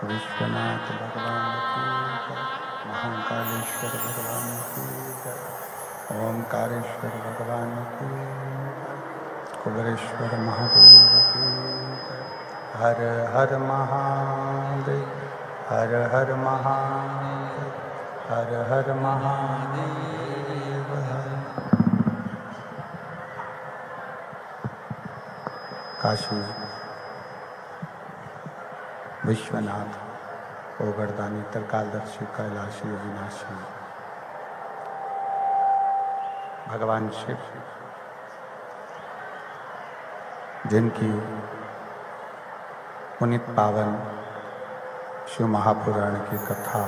विश्वनाथ भगवान की जय। महाकालेश्वर भगवान की जय। ओंकारेश्वर भगवान की जय। कुबेरेश्वर महादेव की जय। हर हर महादेव, हर हर महादेव, हर हर महादेव हर। काशी विश्वनाथ ओगरदानी त्रिकालदर्शी कैलाशी अविनाशी भगवान शिव, जिनकी पुनीत पावन शिव महापुराण की कथा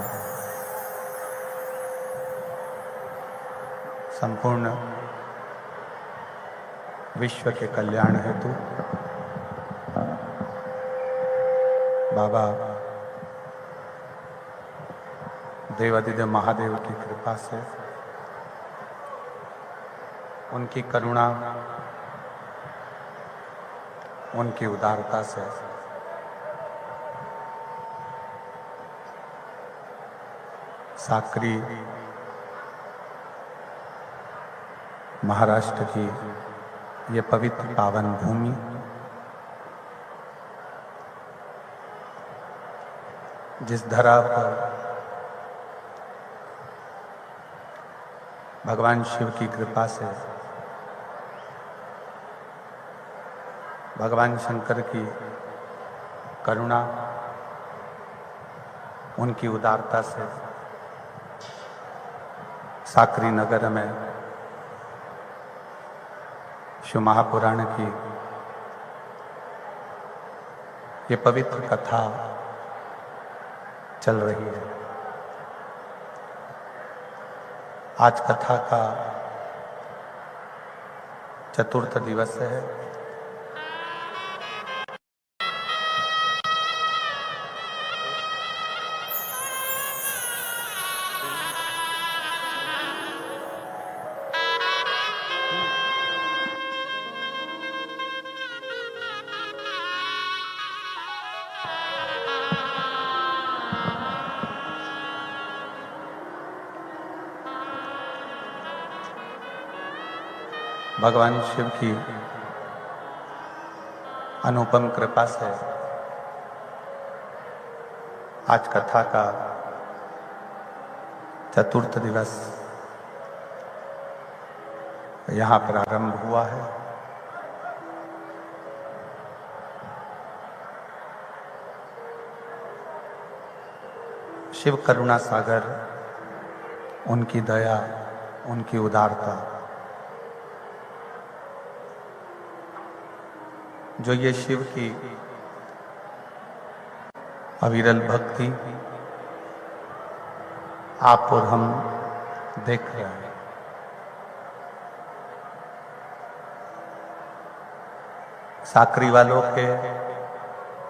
संपूर्ण विश्व के कल्याण हेतु बाबा देवादिदेव महादेव की कृपा से, उनकी करुणा, उनकी उदारता से साकरी महाराष्ट्र की ये पवित्र पावन भूमि जिस धरा पर भगवान शिव की कृपा से, भगवान शंकर की करुणा, उनकी उदारता से साकरी नगर में शिव महापुराण की ये पवित्र कथा चल रही है। आज कथा का चतुर्थ दिवस है। भगवान शिव की अनुपम कृपा से आज कथा का चतुर्थ दिवस यहाँ प्रारंभ हुआ है। शिव करुणा सागर, उनकी दया, उनकी उदारता, जो ये शिव की अविरल भक्ति आप और हम देख रहे हैं। साकरी वालों के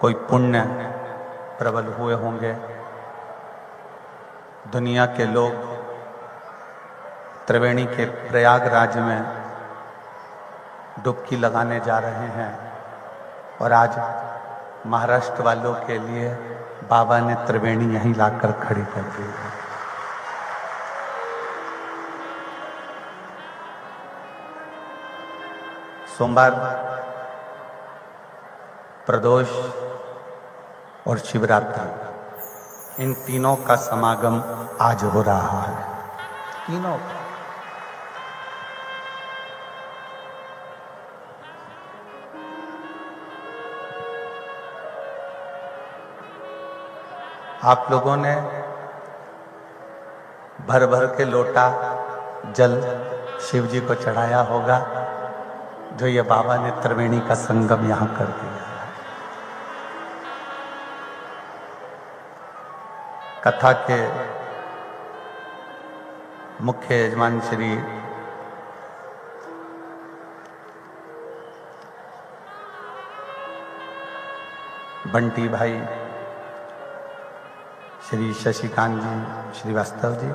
कोई पुण्य प्रबल हुए होंगे। दुनिया के लोग त्रिवेणी के प्रयागराज में डुबकी लगाने जा रहे हैं और आज महाराष्ट्र वालों के लिए बाबा ने त्रिवेणी यहीं लाकर खड़ी कर दी है। सोमवार, प्रदोष और शिवरात्रि, इन तीनों का समागम आज हो रहा है। तीनों का आप लोगों ने भर भर के लोटा जल शिव जी को चढ़ाया होगा, जो ये बाबा ने त्रिवेणी का संगम यहाँ कर दिया है। कथा के मुख्य यजमान श्री बंटी भाई, श्री शशिकांत जी श्रीवास्तव जी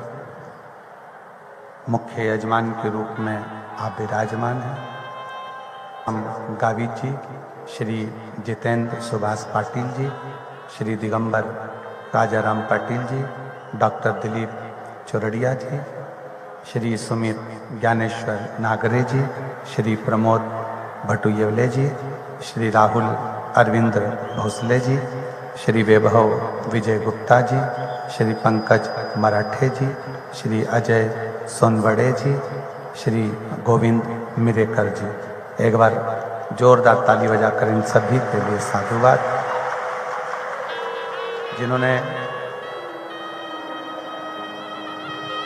मुख्य यजमान के रूप में आप विराजमान हैं। हम गावित जी, श्री जितेंद्र सुभाष पाटिल जी, श्री दिगंबर राजा राम पाटिल जी, डॉक्टर दिलीप चौरड़िया जी, श्री सुमित ज्ञानेश्वर नागरे जी, श्री प्रमोद भटुयवले जी, श्री राहुल अरविंद भोसले जी, श्री वैभव विजय गुप्ता जी, श्री पंकज मराठे जी, श्री अजय सोनवड़े जी, श्री गोविंद मिरेकर जी। एक बार जोरदार ताली बजाकर इन सभी के लिए साधुवाद, जिन्होंने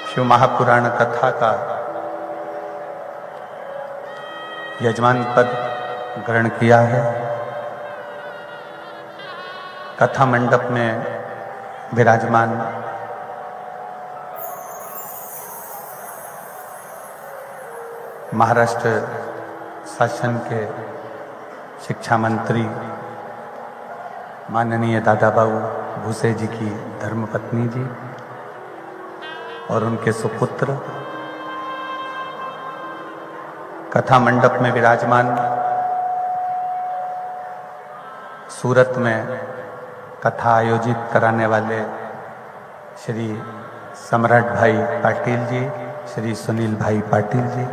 शिव महापुराण कथा का यजमान पद ग्रहण किया है। कथा मंडप में विराजमान महाराष्ट्र शासन के शिक्षा मंत्री माननीय दादाबाबू भूसे जी की धर्मपत्नी जी और उनके सुपुत्र, कथा मंडप में विराजमान सूरत में कथा आयोजित कराने वाले श्री सम्राट भाई पाटिल जी, श्री सुनील भाई पाटिल जी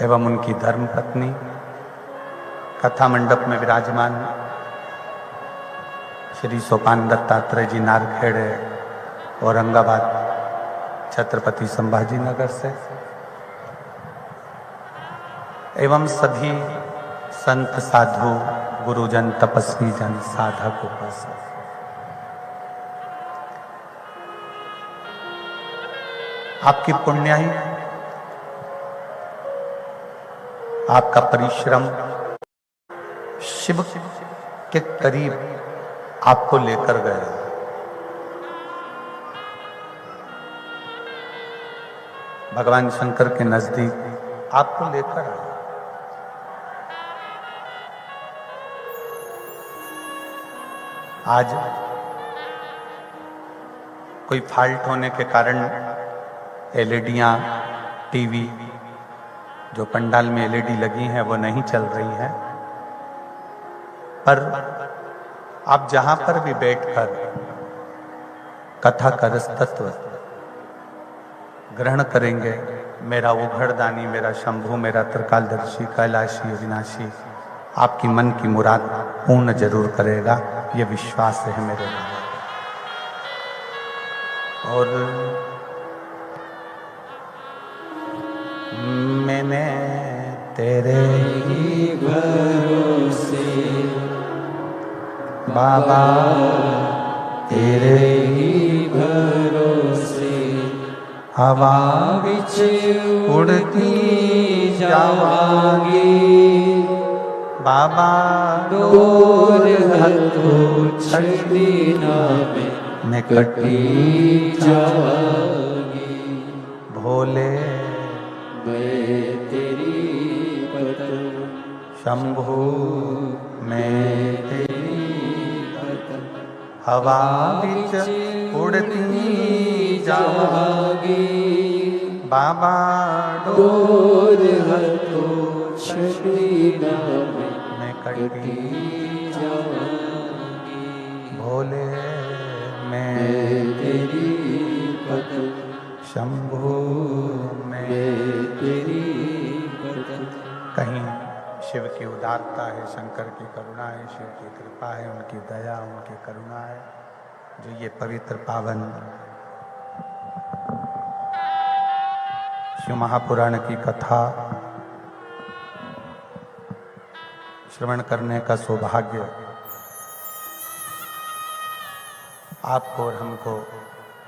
एवं उनकी धर्मपत्नी, कथा मंडप में विराजमान श्री सोपान दत्तात्रेय जी नारखेड़े औरंगाबाद छत्रपति संभाजी नगर से, एवं सभी संत साधु गुरुजन तपस्वी जन साधक उपासक, आपकी पुण्याई, आपका परिश्रम शिव के करीब आपको लेकर गया। भगवान शंकर के नजदीक आपको लेकर आया। आज कोई फॉल्ट होने के कारण एलईडियां, टीवी, जो पंडाल में एलईडी लगी हैं वो नहीं चल रही हैं, पर आप जहां पर भी बैठकर कथा का रस तत्व ग्रहण करेंगे, मेरा उघड़दानी, मेरा शंभु, मेरा त्रिकालदर्शी, कैलाशी, अविनाशी आपकी मन की मुराद पूर्ण जरूर करेगा, ये विश्वास है मेरे मन। और मैंने तेरे ही भरोसे बाबा, तेरे ही भरोसे हवा विच उड़ती जावांगी बाबा, डोर हथों छड़ी ना मैं कटी जावांगी। भोले मैं तेरी पतंग, शंभु मैं तेरी पतंग, हवा विच उड़ती जावांगी बाबा, डोर हथों छड़ी ना मैं कटी जावांगी। भोले मैं तेरी पतंग, शंभु मैं तेरी पतंग। कहीं शिव की उदारता है, शंकर की करुणा है, शिव की कृपा है, उनकी दया, उनकी करुणा है, जो ये पवित्र पावन शिव महापुराण की कथा श्रवण करने का सौभाग्य आपको और हमको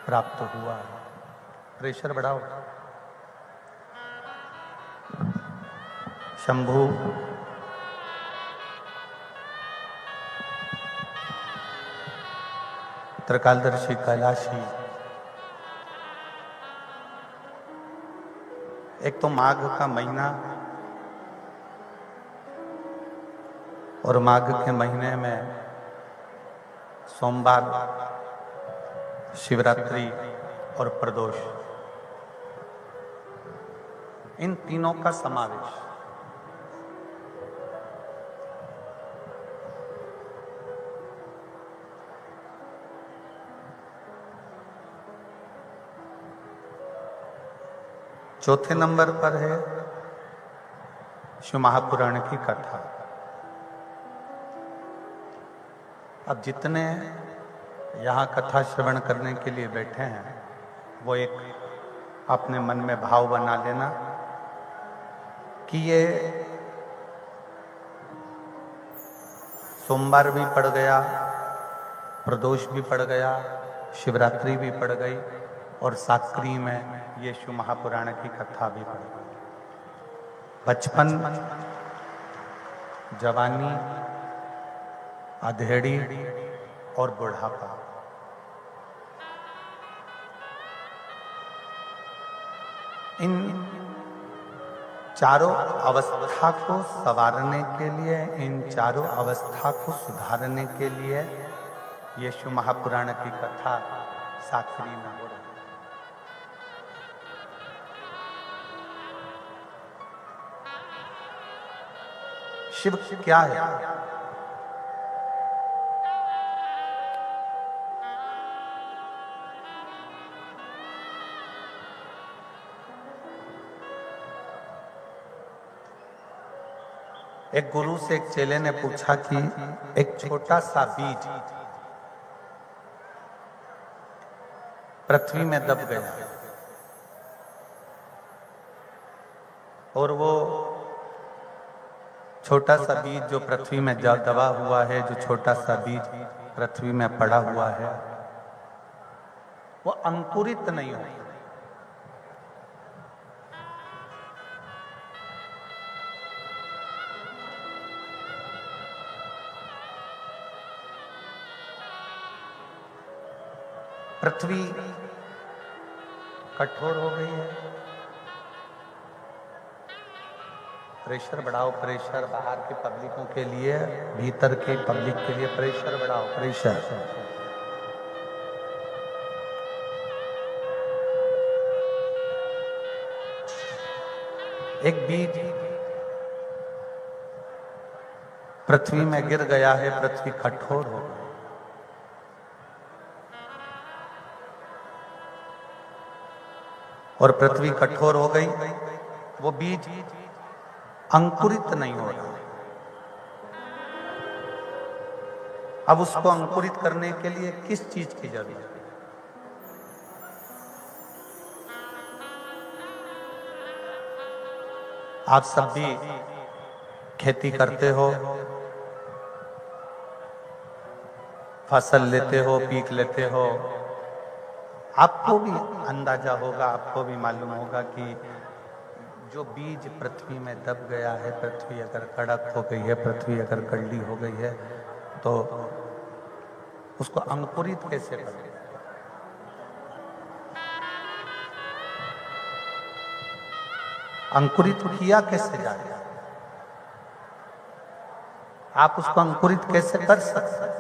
प्राप्त हुआ है। प्रेशर बढ़ाओ। शंभु त्रिकालदर्शी, कैलाशी, एक तो माघ का महीना, और माघ के महीने में सोमवार, शिवरात्रि और प्रदोष, इन तीनों का समावेश। चौथे नंबर पर है शिव महापुराण की कथा। अब जितने यहाँ कथा श्रवण करने के लिए बैठे हैं वो एक अपने मन में भाव बना लेना कि ये सोमवार भी पड़ गया, प्रदोष भी पड़ गया, शिवरात्रि भी पड़ गई और साक्री में ये शिव महापुराण की कथा भी पड़ गई। बचपन, जवानी, अधेड़ी और बुढ़ापा, इन चारों अवस्था को संवारने के लिए, इन चारों अवस्था को सुधारने के लिए ये शिव महापुराण की कथा साक्री में हो रही है। शिव क्या है? एक गुरु से एक चेले ने पूछा कि एक छोटा सा बीज पृथ्वी में दब गया और वो छोटा सा बीज जो पृथ्वी में दबा हुआ है, जो छोटा सा बीज पृथ्वी में पड़ा हुआ है, वो अंकुरित नहीं होता। पृथ्वी कठोर हो गई है। प्रेशर बढ़ाओ, प्रेशर बाहर के पब्लिकों के लिए, भीतर के पब्लिक के लिए प्रेशर बढ़ाओ, प्रेशर। एक बीज पृथ्वी में गिर गया है, पृथ्वी कठोर हो गई और पृथ्वी कठोर हो गई, वो बीज अंकुरित नहीं हो रहा। अब उसको अंकुरित करने के लिए किस चीज की जरूरत है? आप सब भी खेती करते हो, फसल लेते हो, पीक लेते हो, आपको भी अंदाजा होगा, आपको भी मालूम होगा कि जो बीज पृथ्वी में दब गया है, पृथ्वी अगर कड़क हो गई है, पृथ्वी अगर कड़ली हो गई है, तो उसको अंकुरित कैसे करें? अंकुरित किया कैसे जाए? आप उसको अंकुरित कैसे कर सकते हैं?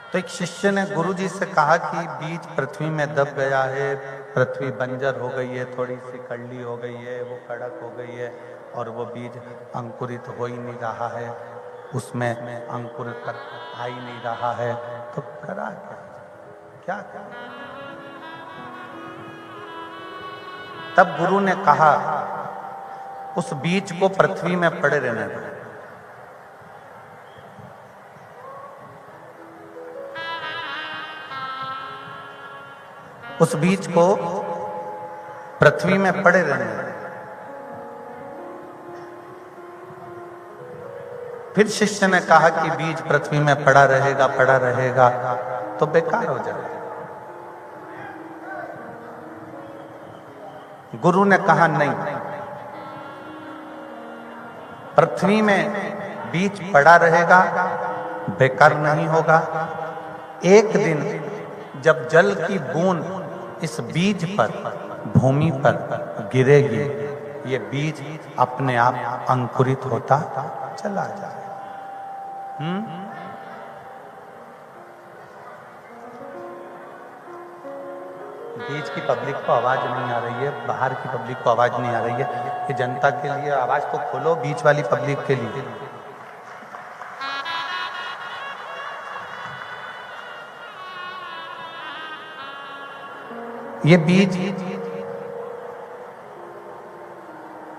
तो एक शिष्य ने गुरुजी से कहा कि बीज पृथ्वी में दब गया है, पृथ्वी बंजर हो गई है, थोड़ी सी कड़ली हो गई है, वो कड़क हो गई है और वो बीज अंकुरित हो ही नहीं रहा है, उसमें अंकुरित आ ही नहीं रहा है, तो करा क्या करा? तब गुरु ने कहा उस बीज को पृथ्वी में पड़े रहने दो। उस बीज को पृथ्वी में पड़े रहने दो। फिर शिष्य ने कहा कि बीज पृथ्वी में पड़ा रहेगा तो बेकार हो जाएगा। गुरु ने कहा नहीं, पृथ्वी में बीज पड़ा रहेगा, बेकार नहीं होगा। एक दिन जब जल की बूंद इस बीज पर, भूमि पर गिरेगी, ये बीज अपने आप अंकुरित होता चला जाए। बीच की पब्लिक को आवाज नहीं आ रही है, बाहर की पब्लिक को आवाज नहीं आ रही है, कि जनता के लिए आवाज तो खोलो, बीच वाली पब्लिक के लिए। ये बीज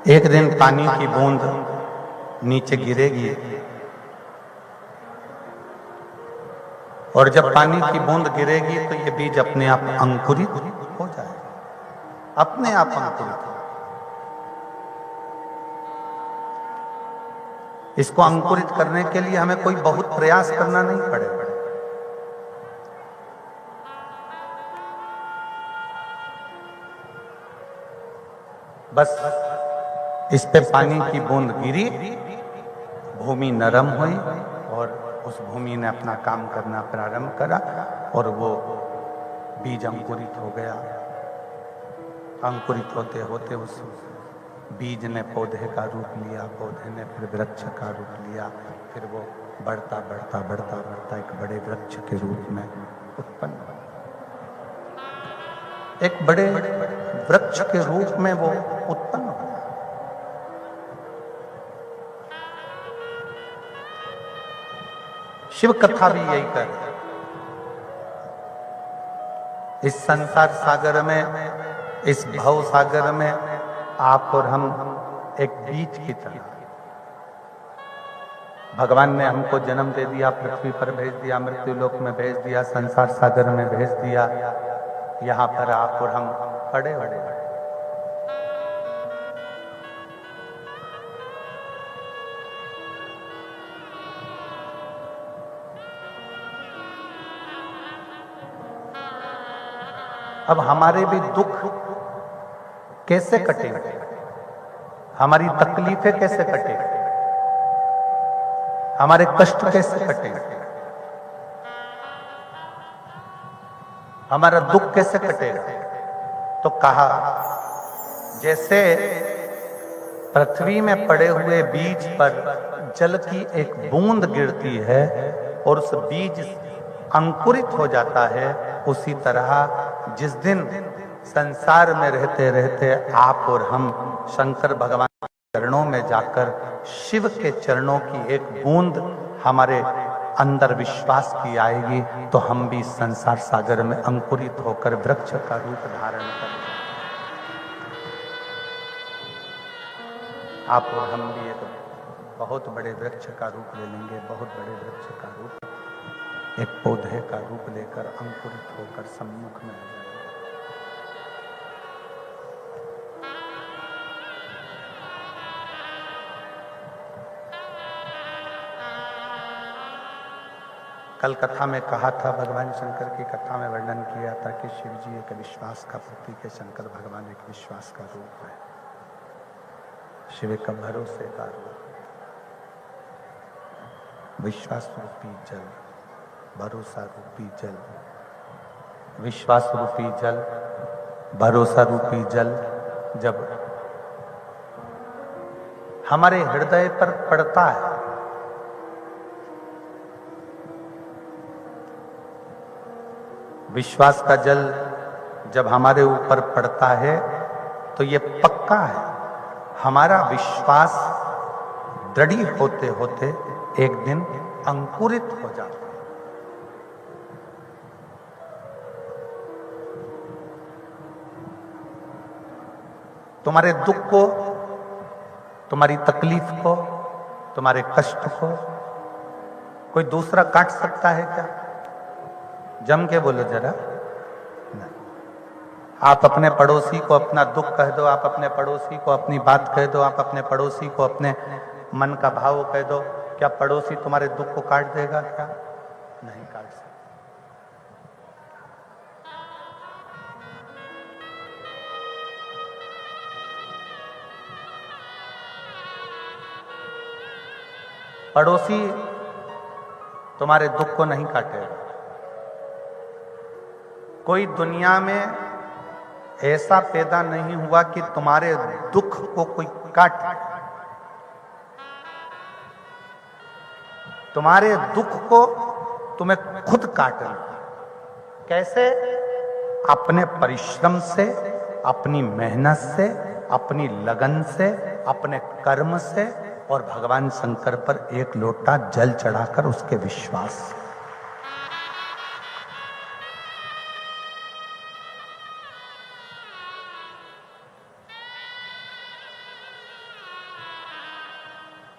एक दिन पानी की बूंद नीचे गिरेगी और जब पानी की बूंद गिरेगी तो ये बीज अपने आप अंकुरित हो जाएगा, अपने आप अंकुरित। इसको अंकुरित करने के लिए हमें कोई बहुत प्रयास करना नहीं पड़ेगा। बस इस पे पानी की बूंद गिरी, भूमि नरम हुई और उस भूमि ने अपना काम करना प्रारंभ करा और वो बीज अंकुरित हो गया। अंकुरित होते होते उस बीज ने पौधे का रूप लिया, पौधे ने फिर वृक्ष का रूप लिया, फिर वो बढ़ता बढ़ता बढ़ता बढ़ता एक बड़े वृक्ष के रूप में उत्पन्न हुआ। एक बड़े वृक्ष के रूप में वो उत्पन्न हुआ। शिव कथा भी यही कर रही है। इस संसार सागर में, इस भव सागर में आप और हम एक बीज की तरह, भगवान ने हमको जन्म दे दिया, पृथ्वी पर भेज दिया, मृत्यु लोक में भेज दिया, संसार सागर में भेज दिया। यहां पर आप और हम पड़े हुए। अब हमारे भी दुख कैसे कटेंगे, हमारी तकलीफें कैसे कटेंगी, हमारे कष्ट कैसे कटेंगे, हमारा दुख कैसे कटेगा? तो कहा जैसे पृथ्वी में पड़े हुए बीज पर जल की एक बूंद गिरती है और उस बीज अंकुरित हो जाता है, उसी तरह जिस दिन संसार में रहते रहते आप और हम शंकर भगवान के चरणों में जाकर शिव के चरणों की एक बूंद हमारे अंदर विश्वास की आएगी, तो हम भी संसार सागर में अंकुरित होकर वृक्ष का रूप धारण करेंगे। आप और हम भी एक बहुत बड़े वृक्ष का रूप ले लेंगे, बहुत बड़े वृक्ष का रूप, एक पौधे का रूप लेकर अंकुरित होकर सम्मुख में आ जाएंगे। कल कथा में कहा था, भगवान शंकर की कथा में वर्णन किया था कि शिव जी एक विश्वास का प्रतीक है, शंकर भगवान एक विश्वास का रूप है, शिव का भरोसे का रूप। विश्वास रूपी जल, भरोसा रूपी जल, विश्वास रूपी जल, भरोसा रूपी जल जब हमारे हृदय पर पड़ता है, विश्वास का जल जब हमारे ऊपर पड़ता है तो ये पक्का है, हमारा विश्वास दृढ़ होते होते एक दिन अंकुरित हो जाता है। तुम्हारे दुख को, तुम्हारी तकलीफ को, तुम्हारे कष्ट को कोई दूसरा काट सकता है क्या? जम के बोलो जरा। नहीं। आप अपने पड़ोसी को अपना दुख कह दो, आप अपने पड़ोसी को अपनी बात कह दो, आप अपने पड़ोसी को अपने मन का भाव कह दो, क्या पड़ोसी तुम्हारे दुख को काट देगा क्या? नहीं काट सकता। पड़ोसी तुम्हारे दुख को नहीं काटेगा। कोई दुनिया में ऐसा पैदा नहीं हुआ कि तुम्हारे दुख को कोई काटे। तुम्हारे दुख को तुम्हें खुद काटना। कैसे? अपने परिश्रम से, अपनी मेहनत से, अपनी लगन से, अपने कर्म से और भगवान शंकर पर एक लोटा जल चढ़ाकर उसके विश्वास से।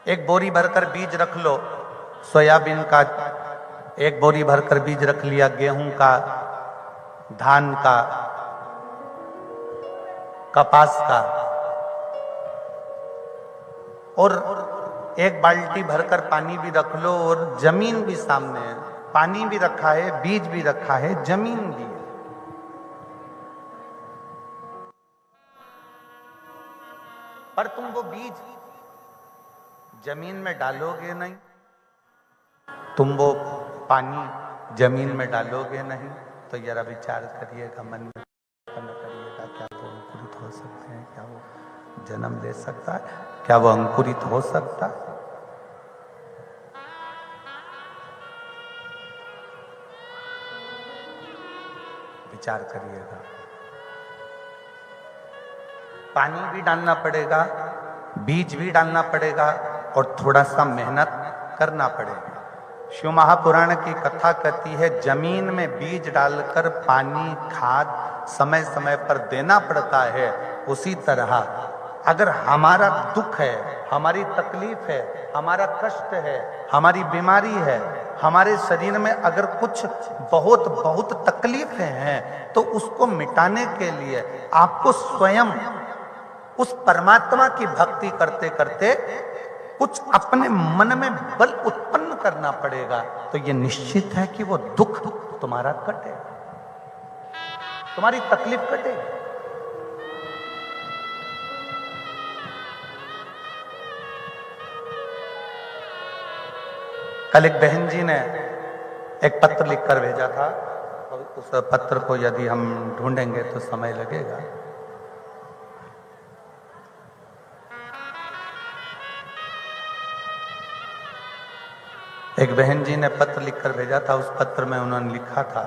एक बोरी भरकर बीज रख लो सोयाबीन का, एक बोरी भरकर बीज रख लिया गेहूं का, धान का, कपास का, और एक बाल्टी भरकर पानी भी रख लो और जमीन भी सामने है, पानी भी रखा है, बीज भी रखा है, जमीन भी है। पर तुम वो बीज जमीन में डालोगे नहीं, तुम वो पानी जमीन में डालोगे नहीं, तो जरा विचार करिएगा, मन में करिएगा, क्या वो अंकुरित हो सकते हैं? क्या वो जन्म ले सकता है? क्या वो अंकुरित हो सकता है? विचार करिएगा। पानी भी डालना पड़ेगा, बीज भी डालना पड़ेगा और थोड़ा सा मेहनत करना पड़ेगा। शिव महापुराण की कथा कहती है जमीन में बीज डालकर पानी खाद समय समय पर देना पड़ता है। उसी तरह अगर हमारा दुख है, हमारी तकलीफ है, हमारा कष्ट है, हमारी बीमारी है, हमारे शरीर में अगर कुछ बहुत बहुत तकलीफें हैं, तो उसको मिटाने के लिए आपको स्वयं उस परमात्मा की भक्ति करते करते कुछ अपने मन में बल उत्पन्न करना पड़ेगा। तो ये निश्चित है कि वो दुख तुम्हारा कटे, तुम्हारी तकलीफ कटेगी। कल एक बहन जी ने एक पत्र लिखकर भेजा था, और उस पत्र को यदि हम ढूंढेंगे तो समय लगेगा। एक बहन जी ने पत्र लिखकर भेजा था। उस पत्र में उन्होंने लिखा था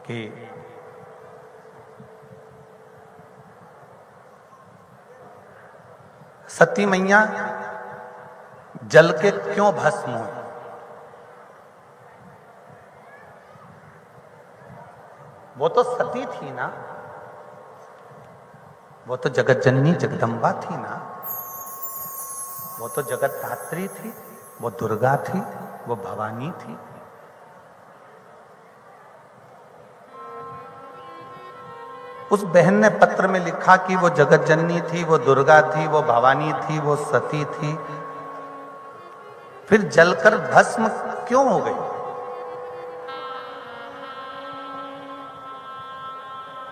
कि सती मैया जल के क्यों भस्म हुई? वो तो सती थी ना, वो तो जगत जननी जगदम्बा थी ना, वो तो जगत धात्री थी, वो दुर्गा थी, वो भवानी थी। उस बहन ने पत्र में लिखा कि वो जगत जननी थी, वो दुर्गा थी, वो भवानी थी, वो सती थी, फिर जलकर भस्म क्यों हो गई?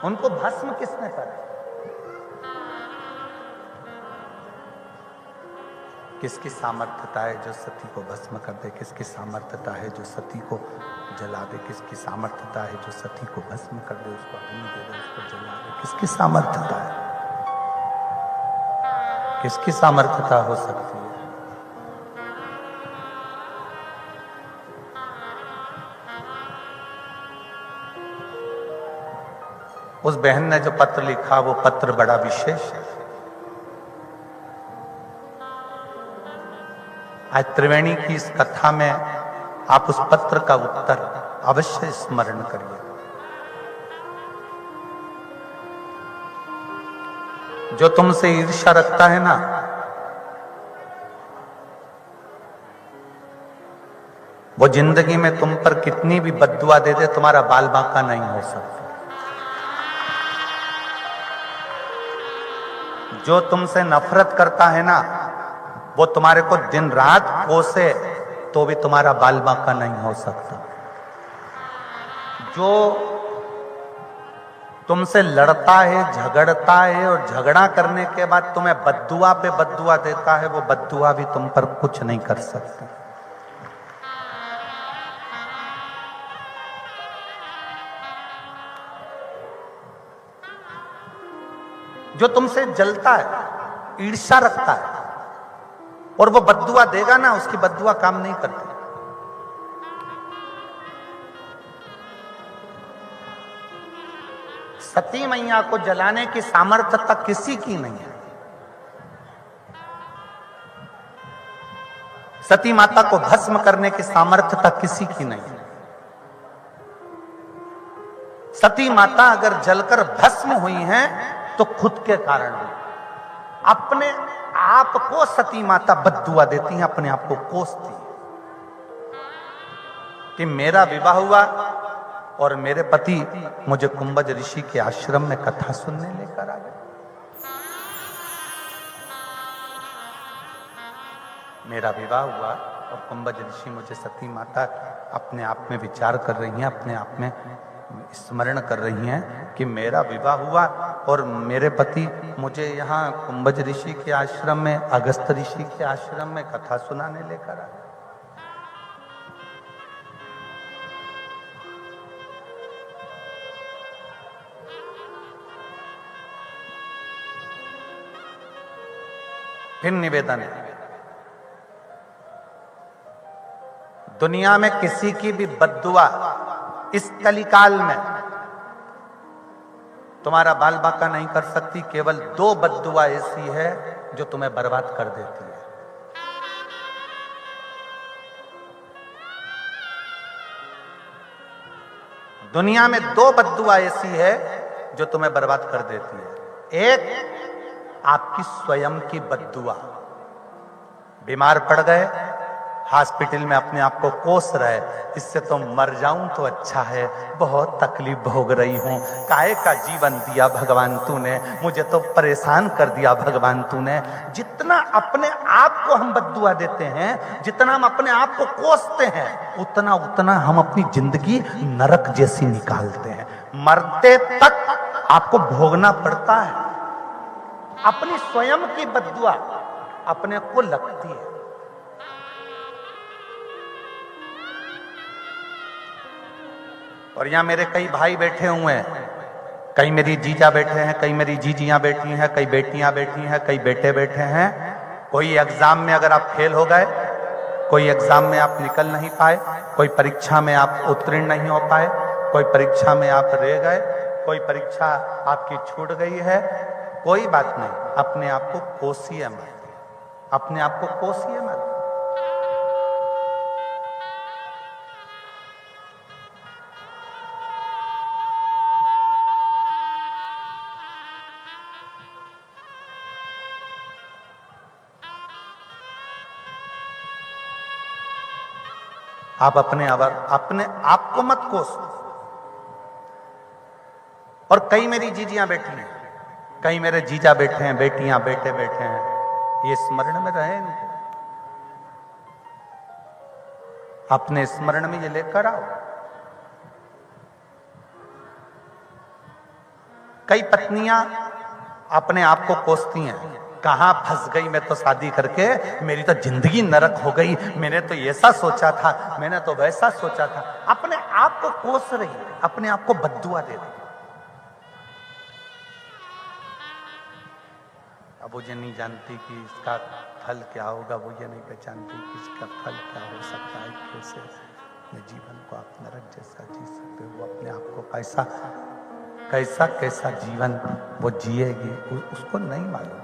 उनको भस्म किसने करा? किसकी सामर्थ्यता है जो सती को भस्म कर दे? किसकी सामर्थ्यता है जो सती को जला दे? किसकी सामर्थ्यता है जो सती को भस्म कर दे, उसको अग्नि दे दे, उसको जला दे? किसकी सामर्थ्यता है? किसकी सामर्थ्यता हो सकती है? उस बहन ने जो पत्र लिखा वो पत्र बड़ा विशेष है। आज त्रिवेणी की इस कथा में आप उस पत्र का उत्तर अवश्य स्मरण करिए। जो तुमसे ईर्ष्या रखता है ना, वो जिंदगी में तुम पर कितनी भी बद्दुआ दे दे, तुम्हारा बाल बांका नहीं हो सकता। जो तुमसे नफरत करता है ना, वो तुम्हारे को दिन रात कोसे तो भी तुम्हारा बाल बांका नहीं हो सकता। जो तुमसे लड़ता है, झगड़ता है और झगड़ा करने के बाद तुम्हें बद्दुआ पे बद्दुआ देता है, वो बद्दुआ भी तुम पर कुछ नहीं कर सकता। जो तुमसे जलता है, ईर्ष्या रखता है और वो बद्दुआ देगा ना, उसकी बद्दुआ काम नहीं करती। सती मैया को जलाने की सामर्थ्यता किसी की नहीं है। सती माता को भस्म करने की सामर्थ्यता किसी की नहीं है। सती माता अगर जलकर भस्म हुई हैं तो खुद के कारण हुई, अपने आपको सती माता बद्दुआ देती हैं, अपने आप को कोसती हैं कि मेरा विवाह हुआ और मेरे पति मुझे कुंभज ऋषि के आश्रम में कथा सुनने लेकर आ गए। मेरा विवाह हुआ और कुंभज ऋषि मुझे सती माता अपने आप में विचार कर रही हैं, अपने आप में स्मरण कर रही हैं कि मेरा विवाह हुआ और मेरे पति मुझे यहाँ कुंभज ऋषि के आश्रम में, अगस्त ऋषि के आश्रम में कथा सुनाने लेकर आ गए। फिर निवेदन है, दुनिया में किसी की भी बद्दुआ इस कलिकाल में तुम्हारा बाल बांका नहीं कर सकती। केवल 2 बद्दुआ ऐसी है जो तुम्हें बर्बाद कर देती है। दुनिया में 2 बद्दुआ ऐसी है जो तुम्हें बर्बाद कर देती है। एक आपकी स्वयं की बद्दुआ, बीमार पड़ गए, हॉस्पिटल में अपने आप को कोस रहे, इससे तो मर जाऊं तो अच्छा है, बहुत तकलीफ भोग रही हूं, काहे का जीवन दिया भगवान तूने, मुझे तो परेशान कर दिया भगवान तूने। जितना अपने आप को हम बद्दुआ देते हैं, जितना हम अपने आप को कोसते हैं, उतना उतना हम अपनी जिंदगी नरक जैसी निकालते हैं। मरते तक आपको भोगना पड़ता है। अपनी स्वयं की बद्दुआ अपने को लगती है। और यहां मेरे कई भाई बैठे हुए हैं, कई मेरी जीजा बैठे हैं, कई मेरी जीजियां बैठी हैं, कई बेटियां बैठी हैं, कई बेटे बैठे हैं। कोई एग्जाम में अगर आप फेल हो गए, कोई एग्जाम में आप निकल नहीं पाए, कोई परीक्षा में आप उत्तीर्ण नहीं हो पाए, कोई परीक्षा में आप रह गए, कोई परीक्षा आपकी छूट गई है, कोई बात नहीं, अपने आप को कोसिए मत, अपने आप को कोसिए मत। आप अपने आप को मत कोसो। और कई मेरी जीजियां बैठी हैं, कई मेरे जीजा बैठे हैं, बेटियां बेटे बैठे हैं, ये स्मरण में रहे इनको, अपने स्मरण में ये लेकर आओ। कई पत्नियां अपने आप को कोसती हैं, कहां फंस गई मैं तो शादी करके, मेरी तो जिंदगी नरक हो गई, मैंने तो ऐसा सोचा था, मैंने तो वैसा सोचा था। अपने आप को कोस रही है, अपने आप को बद्दुआ दे रही है। अब वो ये नहीं जानती कि इसका फल क्या होगा, वो ये नहीं पहचानती कि इसका फल क्या हो सकता है, कैसे अपने जीवन को आप नरक जैसा जी सकते हो। अपने आप को कैसा कैसा जीवन वो जिएगी, उसको नहीं मालूम।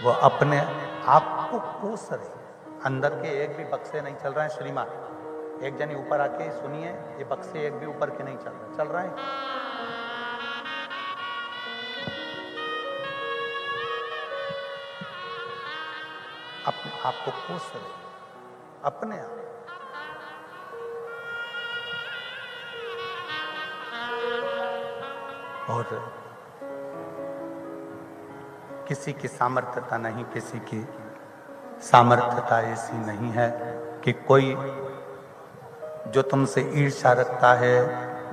वो अपने आप को कोस रही। अंदर के एक भी बक्से नहीं चल रहे हैं श्रीमान, एक जनी ऊपर आके सुनिए, ये बक्से एक भी ऊपर के नहीं चल रहे हैं। अपने आप को कोस रही, अपने आप। और किसी की सामर्थ्यता नहीं, किसी की सामर्थ्यता ऐसी नहीं है कि कोई जो तुमसे ईर्ष्या रखता है,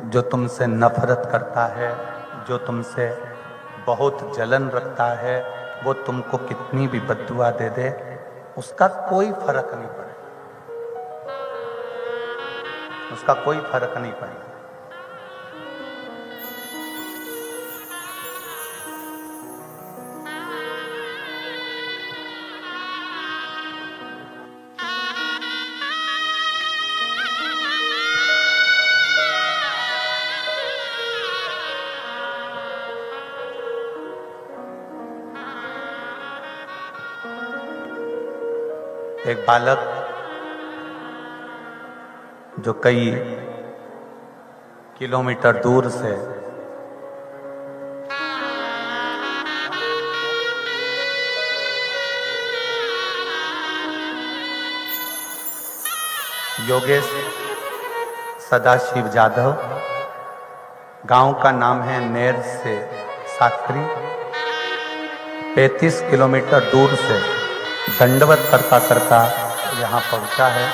जो तुमसे नफरत करता है, जो तुमसे बहुत जलन रखता है, वो तुमको कितनी भी बद्दुआ दे दे, उसका कोई फर्क नहीं पड़े, उसका कोई फर्क नहीं पड़ेगा। एक बालक जो कई किलोमीटर दूर से योगेश सदाशिव जाधव, गांव का नाम है नेर से साकरी, 35 किलोमीटर दूर से दंडवत करता करता यहाँ पहुँचा है।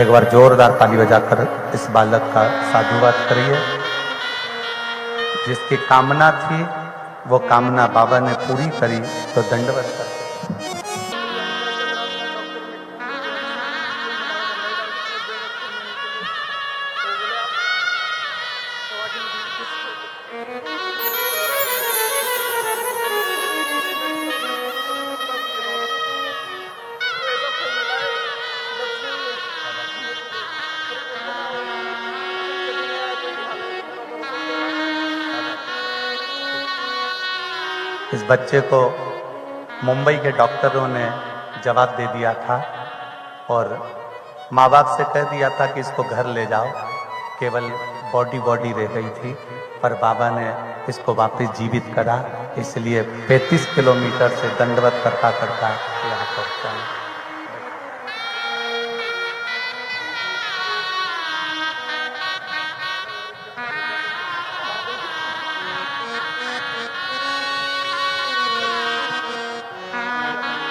एक बार जोरदार ताली बजाकर इस बालक का साधुवाद करिए। जिसकी कामना थी वो कामना बाबा ने पूरी करी, तो दंडवत कर। इस बच्चे को मुंबई के डॉक्टरों ने जवाब दे दिया था और माँ बाप से कह दिया था कि इसको घर ले जाओ, केवल बॉडी रह गई थी, पर बाबा ने इसको वापस जीवित करा। इसलिए 35 किलोमीटर से दंडवत करता करता यहाँ पहुँचा।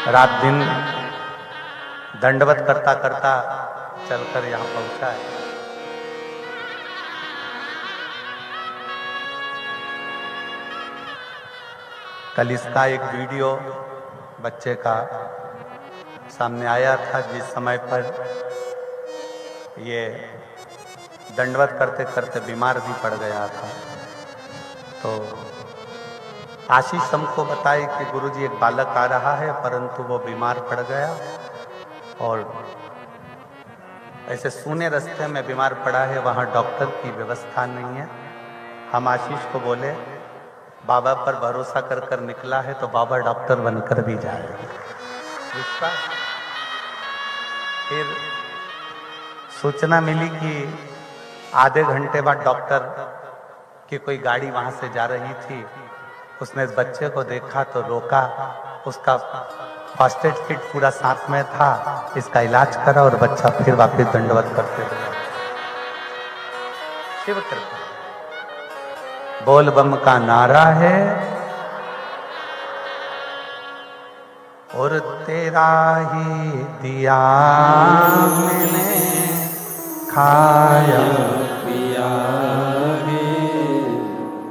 रात दिन दंडवत करता करता चलकर यहाँ पहुँचा है। कल इसका एक वीडियो बच्चे का सामने आया था, जिस समय पर ये दंडवत करते करते बीमार भी पड़ गया था। तो आशीष हमको बताए कि गुरुजी एक बालक आ रहा है, परंतु वो बीमार पड़ गया और ऐसे सूने रास्ते में बीमार पड़ा है, वहाँ डॉक्टर की व्यवस्था नहीं है। हम आशीष को बोले बाबा पर भरोसा कर कर निकला है तो बाबा डॉक्टर बनकर भी जाएगा। विश्वास। फिर सूचना मिली कि आधे घंटे बाद डॉक्टर की कोई गाड़ी वहाँ से जा रही थी। उसने इस बच्चे को देखा तो रोका, उसका फर्स्ट एड किट पूरा साथ में था, इसका इलाज करा और बच्चा फिर वापस दंडवत करते रहे। शिव कृपा। बोल बम का नारा है और तेरा ही दिया मैंने खाया पिया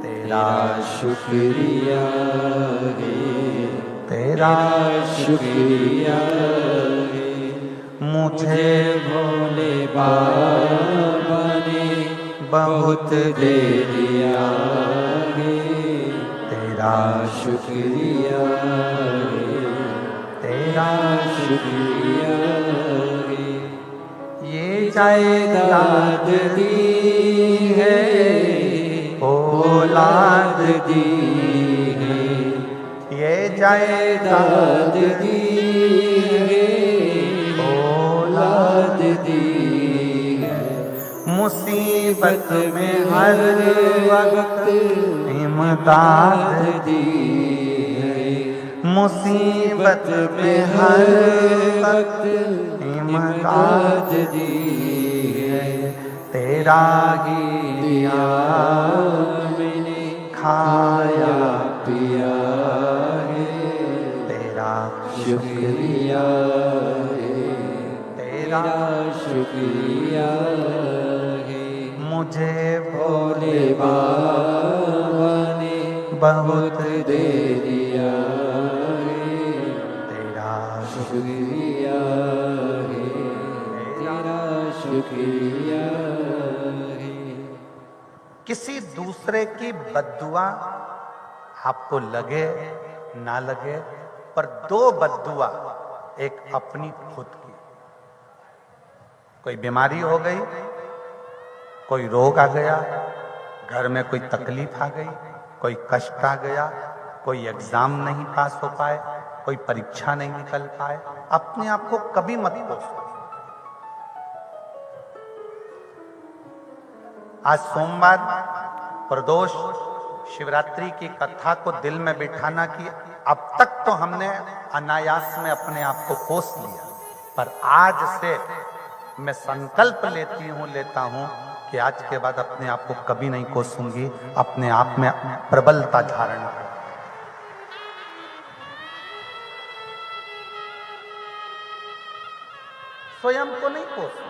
तेरा शुक्रिया है, तेरा शुक्रिया है, मुझे भोले बाबा ने बहुत दे दिया है। तेरा शुक्रिया है, तेरा शुक्रिया है। ये जायदाद दी है, औलाद दी है, ये जायदाद दी है, औलाद दी है। मुसीबत में हर वक्त इमदाद दी है, मुसीबत में हर वक्त इमदाद दी है। तेरा ही दिया मैंने खाया पिया है, तेरा शुक्रिया है, तेरा शुक्रिया है। मुझे भोले बाबा ने बहुत दे दिया है। तेरा शुक्रिया है, तेरा शुक्रिया है। किसी दूसरे की बद्दुआ आपको लगे ना लगे, पर दो बद्दुआ, एक अपनी खुद की। कोई बीमारी हो गई, कोई रोग आ गया, घर में कोई तकलीफ आ गई, कोई कष्ट आ गया, कोई एग्जाम नहीं पास हो पाए, कोई परीक्षा नहीं निकल पाए, अपने आप को कभी मत कोसो। आज सोमवार प्रदोष शिवरात्रि की कथा को दिल में बिठाना कि अब तक तो हमने अनायास में अपने आप को कोस लिया, पर आज से मैं संकल्प लेता हूं कि आज के बाद अपने आप को कभी नहीं कोसूंगी, अपने आप में प्रबलता धारण करूं। स्वयं को नहीं कोसू।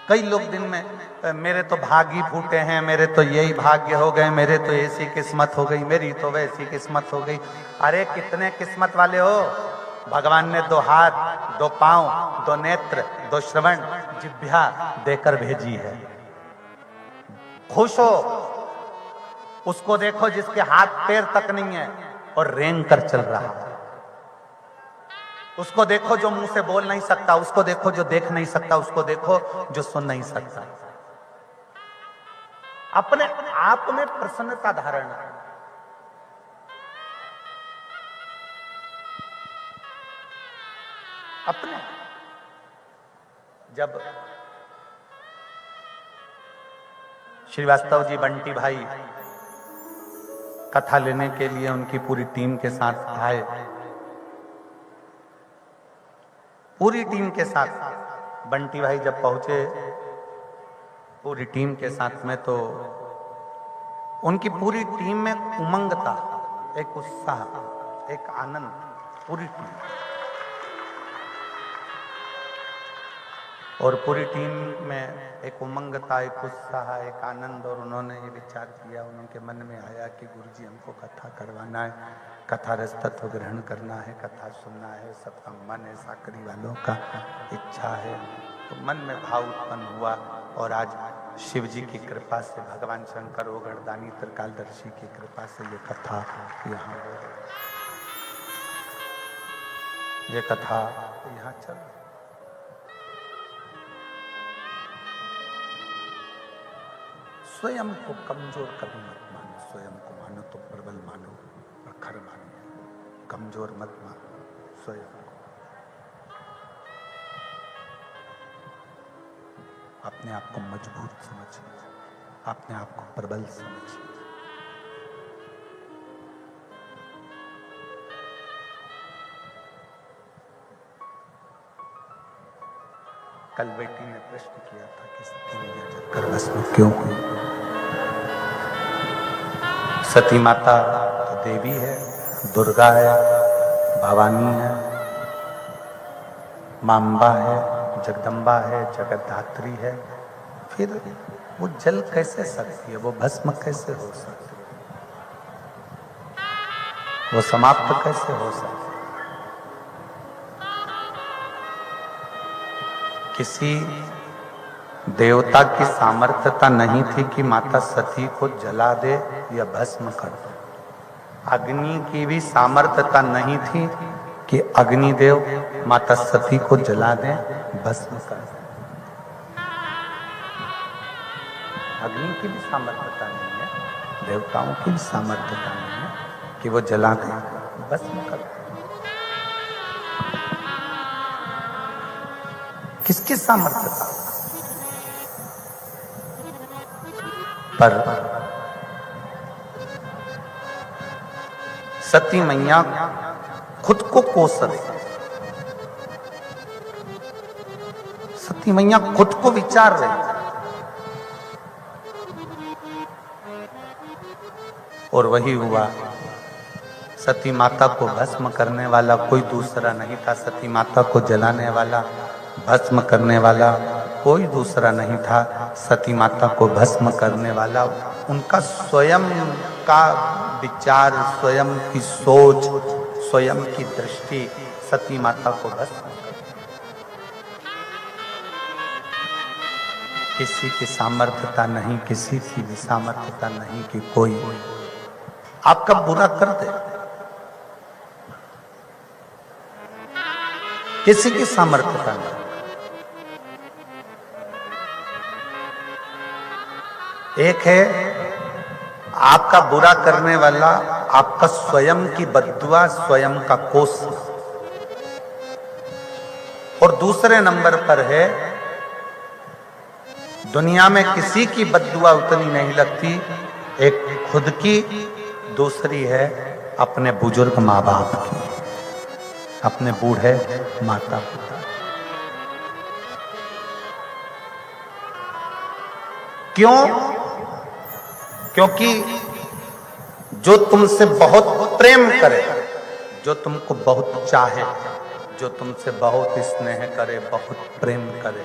कई लोग दिन में मेरे तो भाग ही फूटे हैं, मेरे तो यही भाग्य हो गए, मेरे तो ऐसी किस्मत हो गई, मेरी तो वैसी किस्मत हो गई। अरे कितने किस्मत वाले हो। भगवान ने 2 हाथ, 2 पांव, 2 नेत्र, 2 श्रवण, जिह्वा देकर भेजी है। खुश हो। उसको देखो जिसके हाथ पैर तक नहीं है और रेंग कर चल रहा है। उसको देखो जो मुंह से बोल नहीं सकता, उसको देखो जो देख नहीं सकता, उसको देखो जो सुन नहीं सकता। अपने आप में प्रसन्नता धारण करो। अपने जब श्रीवास्तव जी बंटी भाई कथा लेने के लिए उनकी पूरी टीम के साथ आए, पूरी टीम के साथ बंटी भाई जब पहुंचे पूरी टीम के साथ में, तो उनकी पूरी टीम में उमंग था, एक उत्साह, एक आनंद। पूरी टीम और पूरी टीम में एक उमंग था, एक उत्साह, एक आनंद। और उन्होंने ये विचार किया, उनके मन में आया कि गुरुजी हमको कथा करवाना है, कथा रस तत्व ग्रहण करना है, कथा सुनना है। सबका मन है, साकरी वालों का इच्छा है। तो मन में भाव उत्पन्न हुआ और आज शिव जी की कृपा से, भगवान शंकर ओगढ़दानी त्रिकालदर्शी की कृपा से ये कथा यहाँ हो रही है। ये कथा यहाँ चल रही। स्वयं को कमजोर कभी मत मानो, स्वयं को मानो तो प्रबल मानो, प्रखर मानो, कमजोर मत मानो स्वयं को। अपने आप को मजबूत समझिए, अपने आप को प्रबल समझिए। कल बेटी ने प्रश्न किया था कि सती मैया जलकर भस्म क्यों हुई। सती माता तो देवी है, दुर्गा है, भवानी है, मांबा है, जगदम्बा है, जगद्धात्री है। फिर वो जल कैसे सकती है, वो भस्म कैसे हो सकती है, वो समाप्त कैसे हो सकती है। किसी देवता की सामर्थ्यता नहीं थी कि माता सती को जला दे या भस्म कर दे। अग्नि की भी सामर्थ्यता नहीं थी कि अग्निदेव माता सती को जला दे, भस्म कर दे। अग्नि की भी सामर्थ्यता नहीं है, देवताओं की भी सामर्थ्यता नहीं है कि वो जला दे, भस्म कर दे। किसकी सामर्थ्यता? पर सती मैया खुद को कोस रही, सती मैया खुद को विचार रही और वही हुआ। सती माता को भस्म करने वाला कोई दूसरा नहीं था, सती माता को जलाने वाला, भस्म करने वाला कोई दूसरा नहीं था। सती माता को भस्म करने वाला उनका स्वयं का विचार, स्वयं की सोच, स्वयं की दृष्टि सती माता को भस्म कर। किसी की सामर्थ्यता नहीं, किसी की भी सामर्थ्यता नहीं कि कोई आपका बुरा कर दे। किसी की सामर्थ्यता नहीं। एक है आपका बुरा करने वाला, आपका स्वयं की बद्दुआ, स्वयं का कोस। और दूसरे नंबर पर है दुनिया में किसी की बद्दुआ उतनी नहीं लगती, एक खुद की दूसरी है अपने बुजुर्ग माँ बाप की, अपने बूढ़े माता पिता। क्यों? क्योंकि जो तुमसे बहुत प्रेम करे, जो तुमको बहुत चाहे, जो तुमसे बहुत स्नेह करे, बहुत प्रेम करे,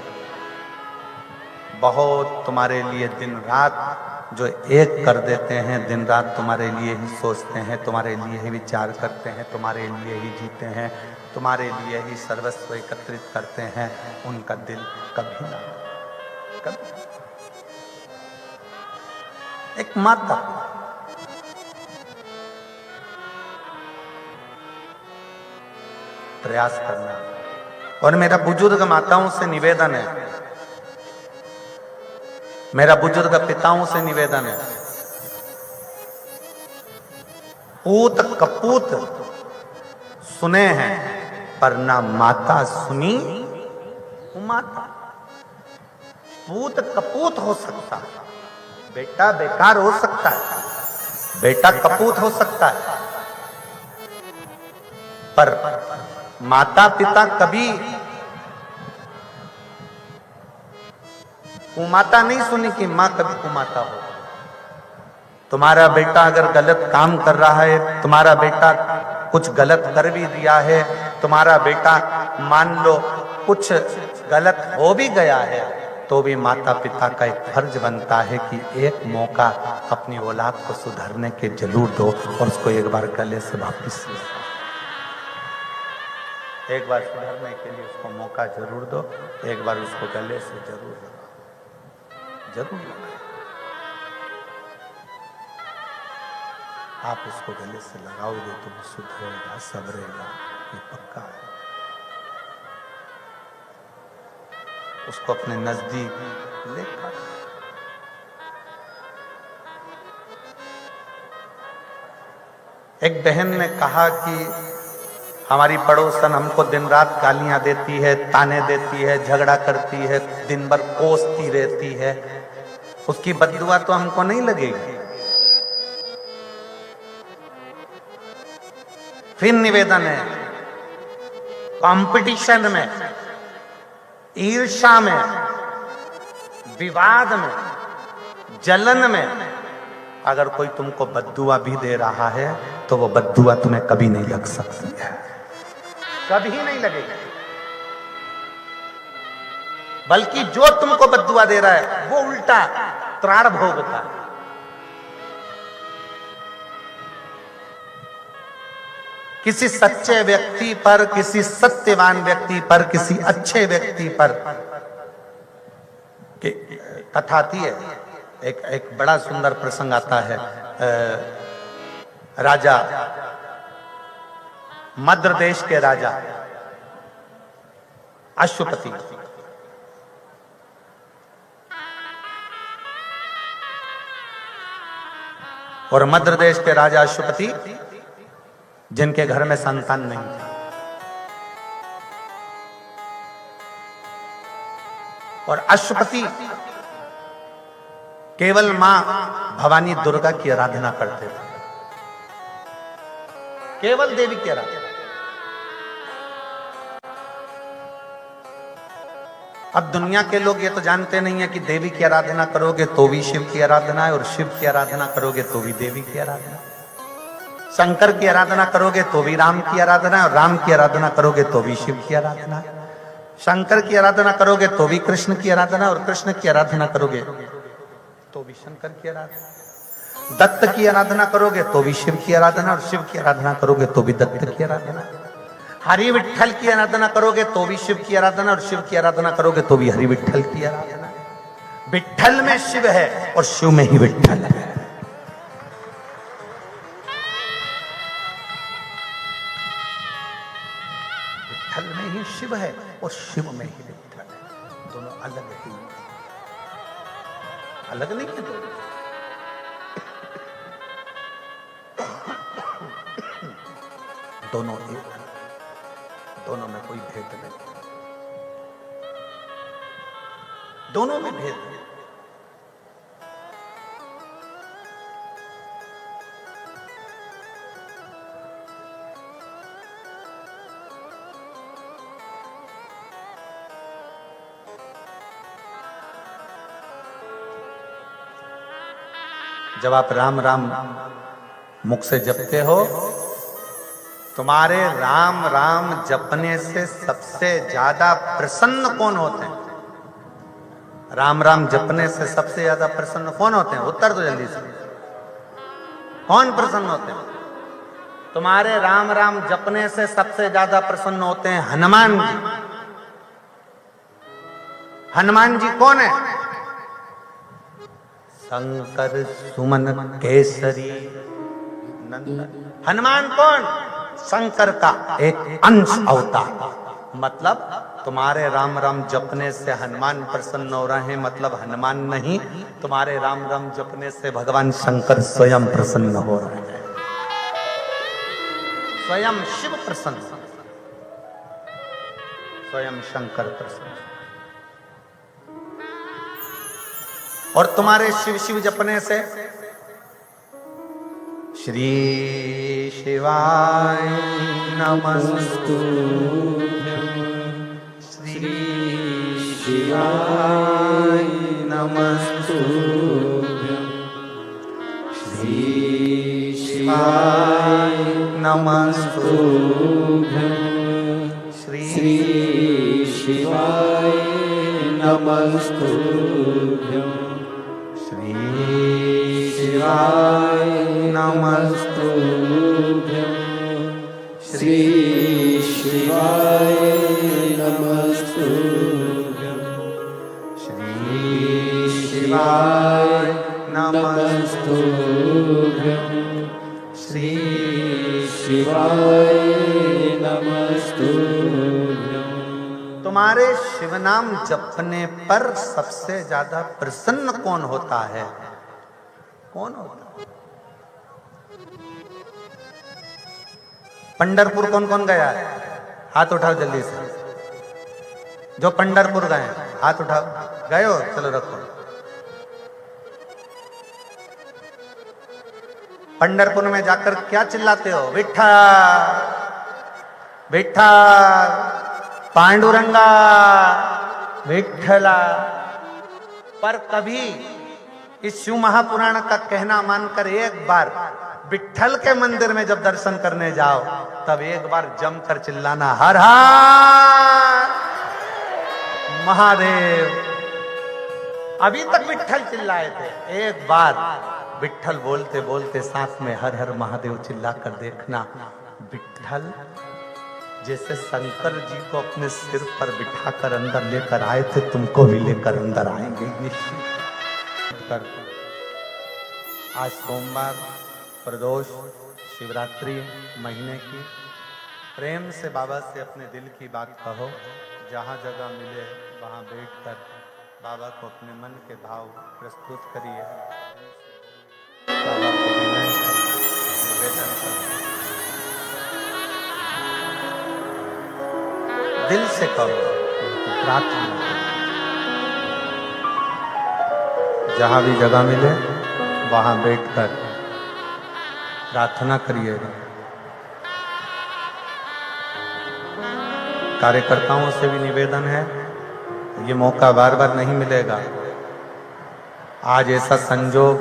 बहुत तुम्हारे लिए दिन रात जो एक कर देते हैं, दिन रात तुम्हारे लिए ही सोचते हैं, तुम्हारे लिए ही विचार करते हैं, तुम्हारे लिए ही जीते हैं, तुम्हारे लिए ही सर्वस्व एकत्रित करते हैं, उनका दिल कभी ना, कभी एक माता प्रयास करना। और मेरा बुजुर्ग माताओं से निवेदन है, मेरा बुजुर्ग पिताओं से निवेदन है, पूत कपूत सुने हैं पर ना माता सुनी माता। पूत कपूत हो सकता है, बेटा बेकार हो सकता है, बेटा कपूत हो सकता है, पर माता पिता कभी कुमाता नहीं सुनी कि मां कभी कुमाता हो। तुम्हारा बेटा अगर गलत काम कर रहा है, तुम्हारा बेटा कुछ गलत कर भी दिया है, तुम्हारा बेटा मान लो कुछ गलत हो भी गया है, तो भी माता पिता का एक फर्ज बनता है कि एक मौका अपनी औलाद को सुधरने के जरूर दो और उसको एक बार गले से वापिस ले, एक बार सुधरने के लिए उसको मौका जरूर दो, एक बार उसको गले से जरूर लगाओ, जरूर लगाओ। आप उसको गले से लगाओगे तो वो सुधरेगा, सबरेगा, ये पक्का है। उसको अपने नजदीक लेकर एक बहन ने कहा कि हमारी पड़ोसन हमको दिन रात गालियां देती है, ताने देती है, झगड़ा करती है, दिन भर कोसती रहती है, उसकी बद्दुआ तो हमको नहीं लगेगी। फिर निवेदन है, कंपटीशन में, ईर्ष्या में, विवाद में, जलन में अगर कोई तुमको बद्दुआ भी दे रहा है तो वो बद्दुआ तुम्हें कभी नहीं लग सकती है, कभी नहीं लगेगी। बल्कि जो तुमको बद्दुआ दे रहा है वो उल्टा त्राण भोगता है। किसी सच्चे व्यक्ति पर, किसी सत्यवान व्यक्ति पर, किसी अच्छे व्यक्ति पर कथा आती है। एक बड़ा सुंदर प्रसंग आता है। राजा, मद्र देश के राजा अश्वपति, और मद्र देश के राजा अश्वपति जिनके घर में संतान नहीं था, और अश्वपति केवल मां भवानी दुर्गा की आराधना करते थे, केवल देवी की आराधना। अब दुनिया के लोग ये तो जानते नहीं है कि देवी की आराधना करोगे तो भी शिव की आराधना है, और शिव की आराधना करोगे तो भी देवी की आराधना, शंकर की आराधना करोगे तो भी राम की आराधना है, और राम की आराधना करोगे तो भी शिव की आराधना है, शंकर की आराधना करोगे तो भी कृष्ण की आराधना, और कृष्ण की आराधना करोगे तो भी शंकर की आराधना, दत्त की आराधना करोगे तो भी शिव की आराधना, और शिव की आराधना करोगे तो भी दत्त की आराधना, हरि विठ्ठल की आराधना करोगे तो भी शिव की आराधना, और शिव की आराधना करोगे तो भी हरि विठ्ठल की आराधना। विठ्ठल में शिव है और शिव में ही विठ्ठल है। विठ्ठल में ही शिव है और शिव में ही विठ्ठल है। दोनों अलग ही, अलग नहीं है दोनों, दोनों एक, दोनों में कोई भेद नहीं, दोनों में भेद नहीं। जब आप राम राम मुख से जपते हो, तुम्हारे राम राम जपने से सबसे ज्यादा प्रसन्न कौन होते हैं? राम राम जपने से सबसे ज्यादा प्रसन्न कौन होते हैं? उत्तर दो जल्दी से। कौन प्रसन्न होते हैं? तुम्हारे राम राम जपने से सबसे ज्यादा प्रसन्न होते हैं हनुमान जी। हनुमान जी कौन है? शंकर सुमन केसरी नंदन। हनुमान कौन? शंकर का एक अंश अवतार। मतलब तुम्हारे राम राम जपने से हनुमान प्रसन्न हो रहे हैं, मतलब हनुमान नहीं, तुम्हारे राम राम जपने से भगवान शंकर स्वयं प्रसन्न हो रहे हैं, स्वयं शिव प्रसन्न, स्वयं शंकर प्रसन्न। और तुम्हारे शिव शिव जपने से श्री शिवाय नमस्तुभ्यं, श्री शिवाय नमस्तुभ्यं, श्री शिवाय नमस्तुभ्यं, श्री शिवाय नमस्तुभ्यं, श्री शिवाय नमस्तुभ्यं, श्री शिवाय नमस्तुभ्यं, श्री शिवाय नमस्तुभ्यं, श्री शिवाय नमस्तुभ्यं। तुम्हारे शिव नाम जपने पर सबसे ज्यादा प्रसन्न कौन होता है? कौन होता है? पंढरपुर कौन कौन गया है? हाथ उठाओ जल्दी से। जो पंढरपुर गए हाथ उठाओ। गए हो? चलो रखो। पंढरपुर में जाकर क्या चिल्लाते हो? विठ्ठल विठ्ठल, पांडुरंगा, विठ्ठला। पर कभी इस शिव महापुराण का कहना मानकर एक बार विठ्ठल के मंदिर में जब दर्शन करने जाओ, तब एक बार जमकर चिल्लाना, हर हर महादेव। अभी तक विठ्ठल चिल्लाए थे, एक बार विठ्ठल बोलते बोलते साथ में हर हर महादेव चिल्ला कर देखना। विठ्ठल जैसे शंकर जी को अपने सिर पर बिठाकर अंदर लेकर आए थे, तुमको भी लेकर अंदर आएंगे निश्चित। आज सोमवार, प्रदोष, शिवरात्रि महीने की, प्रेम से बाबा से अपने दिल की बात कहो। जहाँ जगह मिले वहाँ बैठकर बाबा को अपने मन के भाव प्रस्तुत करिए। बाबा को विनय निवेदन करिए, दिल से कहो, प्रार्थना। जहाँ भी जगह मिले वहाँ बैठकर प्रार्थना करिए। कार्यकर्ताओं से भी निवेदन है, ये मौका बार बार नहीं मिलेगा। आज ऐसा संजोग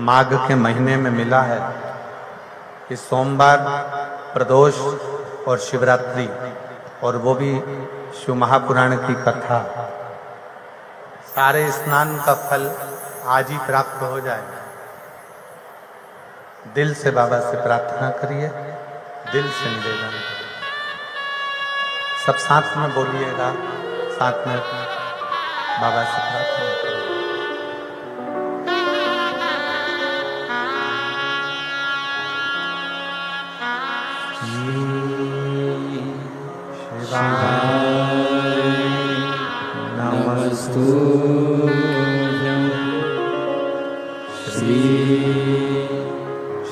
माघ के महीने में मिला है कि सोमवार, प्रदोष और शिवरात्रि, और वो भी शिव महापुराण की कथा, सारे स्नान का फल आज ही प्राप्त हो जाए। दिल से बाबा से प्रार्थना करिए, दिल से निवेदन। सब साथ में बोलिएगा, साथ में बाबा से प्रार्थना करिए। नमस्तुभ्यं, श्री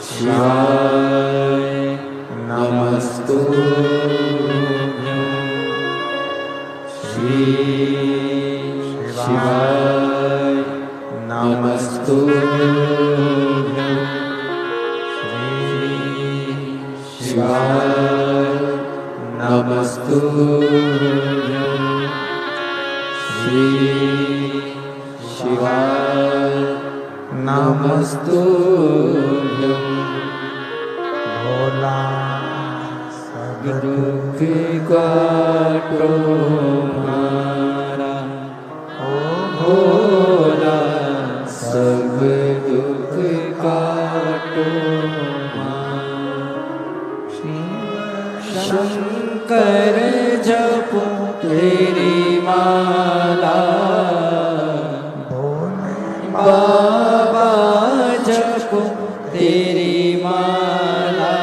शिवाय नमस्तुभ्यं, श्री शिवाय नमस्तुभ्यं, श्री शिवाय नमस्तुभ्यं, श्री शिवाय नमस्तुभ्यं भोला सब दुख काटो हमारा, ओ भोला सब दुख काटो हमारा। शंकर जपो तेरी माला, बाबा जपो तेरी माला,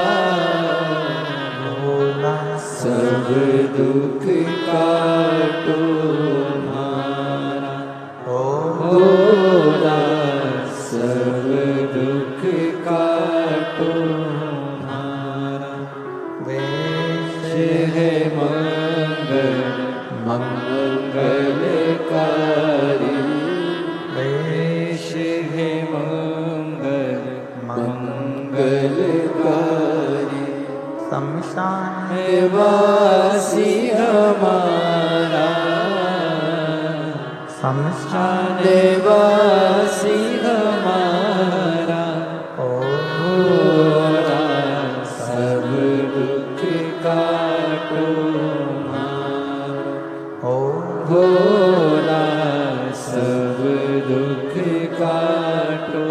सब दुख काटो हमारा, भोला सब दुख काटो हमारा। वेश है मंगल मंगलकारी, वेश है मंगल मंगलकारी। शमशान वासी हमारा, शमशान वासी हमारा, भोला सब दुख काटो हमारा, भोला सब दुख काटो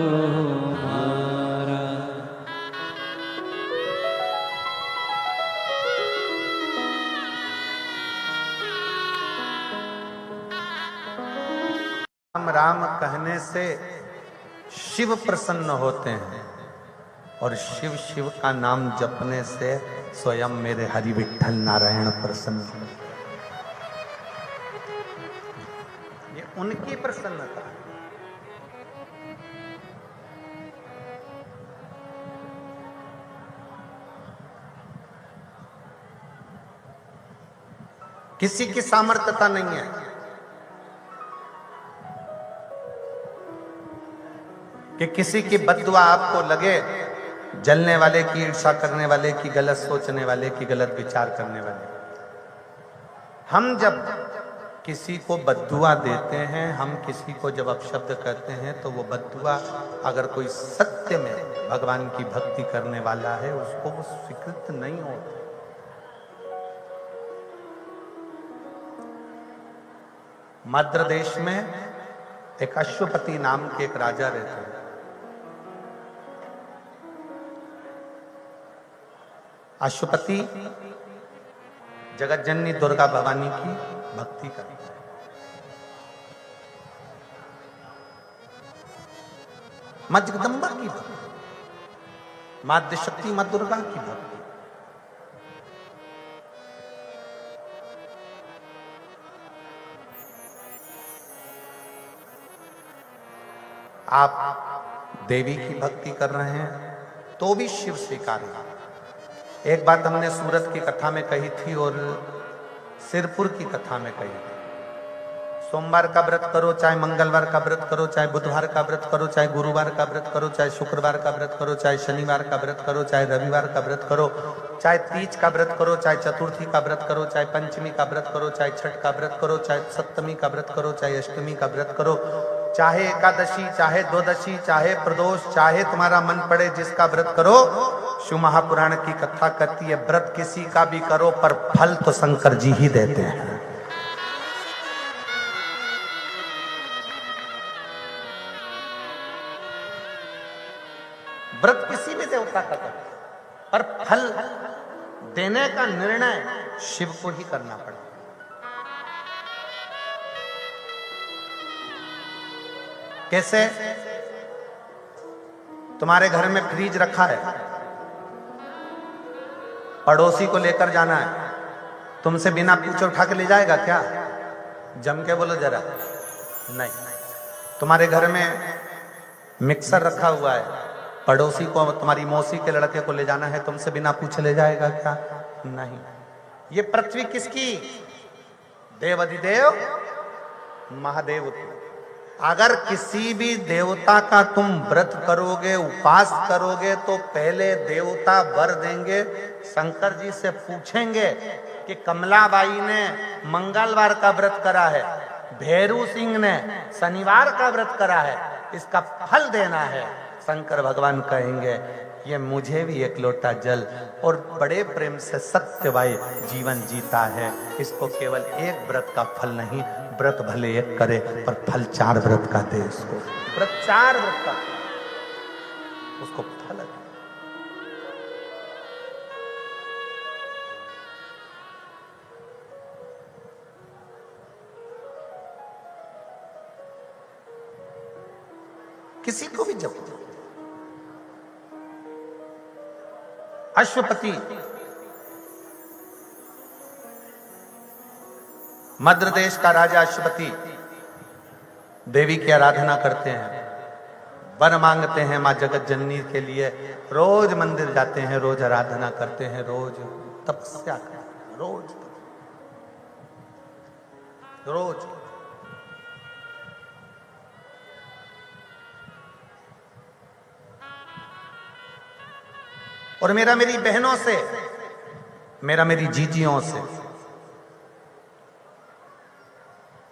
हमारा। राम राम कहने से शिव प्रसन्न होते हैं और शिव शिव का नाम जपने से स्वयं मेरे हरि विठ्ठल नारायण प्रसन्न होते हैं। ये उनकी प्रसन्नता है। किसी की सामर्थ्यता नहीं है कि किसी की बद्दुआ आपको लगे, जलने वाले की, ईर्षा करने वाले की, गलत सोचने वाले की, गलत विचार करने वाले। हम जब किसी को बद्दुआ देते हैं, हम किसी को जब अपशब्द कहते हैं, तो वो बद्दुआ अगर कोई सत्य में भगवान की भक्ति करने वाला है, उसको वो स्वीकृत नहीं होता। मद्र देश में एक अश्वपति नाम के एक राजा रहते हैं। अश्वपति जगत जननी दुर्गा भवानी की भक्ति करता है। मां जगदम्बा की भक्ति, मां आद्यशक्ति, मां दुर्गा की भक्ति। आप देवी की भक्ति कर रहे हैं तो भी शिव स्वीकार है। एक बात हमने सूरत की कथा में कही थी और सिरपुर की कथा में कही थी। सोमवार का व्रत करो, चाहे मंगलवार का व्रत करो, चाहे बुधवार का व्रत करो, चाहे गुरुवार का व्रत करो, चाहे शुक्रवार का व्रत करो, चाहे शनिवार का व्रत करो, चाहे रविवार का व्रत करो, चाहे तीज का व्रत करो, चाहे चतुर्थी का व्रत करो, चाहे पंचमी का व्रत करो, चाहे छठ का व्रत करो, चाहे सप्तमी का व्रत करो, चाहे अष्टमी का व्रत करो, चाहे एकादशी, चाहे द्वादशी, चाहे प्रदोष, चाहे तुम्हारा मन पड़े जिसका व्रत करो। शिव महापुराण की कथा कहती है, व्रत किसी का भी करो पर फल तो शंकर जी ही देते हैं। व्रत किसी भी देवता का करो पर फल देने का निर्णय शिव को ही करना पड़ेगा। कैसे? तुम्हारे घर में फ्रिज रखा है, पड़ोसी को लेकर जाना है, तुमसे बिना पूछे उठा के ले जाएगा क्या? जम के बोलो जरा। नहीं। तुम्हारे घर में मिक्सर रखा हुआ है, पड़ोसी को, तुम्हारी मौसी के लड़के को ले जाना है, तुमसे बिना पूछे ले जाएगा क्या? नहीं। ये पृथ्वी किसकी? देवाधिदेव महादेव की। अगर किसी भी देवता का तुम व्रत करोगे, उपास करोगे, तो पहले देवता वर देंगे। शंकर जी से पूछेंगे कि कमलाबाई ने मंगलवार का व्रत करा है, भैरू सिंह ने शनिवार का व्रत करा है, इसका फल देना है। शंकर भगवान कहेंगे ये मुझे भी एक लोटा जल, और बड़े प्रेम से सत्यवाई जीवन जीता है। इसको केवल एक व्रत का फल नहीं, व्रत भले एक करे पर फल 4 व्रत का दे। इसको व्रत 4 व्रत का उसको फल दे। किसी को भी जब अश्वपति मद्र देश का राजा अश्वपति देवी की आराधना करते हैं, वर मांगते हैं मां जगत जननी के लिए, रोज मंदिर जाते हैं, रोज आराधना करते हैं, रोज तपस्या करते हैं, रोज और मेरी बहनों से, मेरी जीजियों से,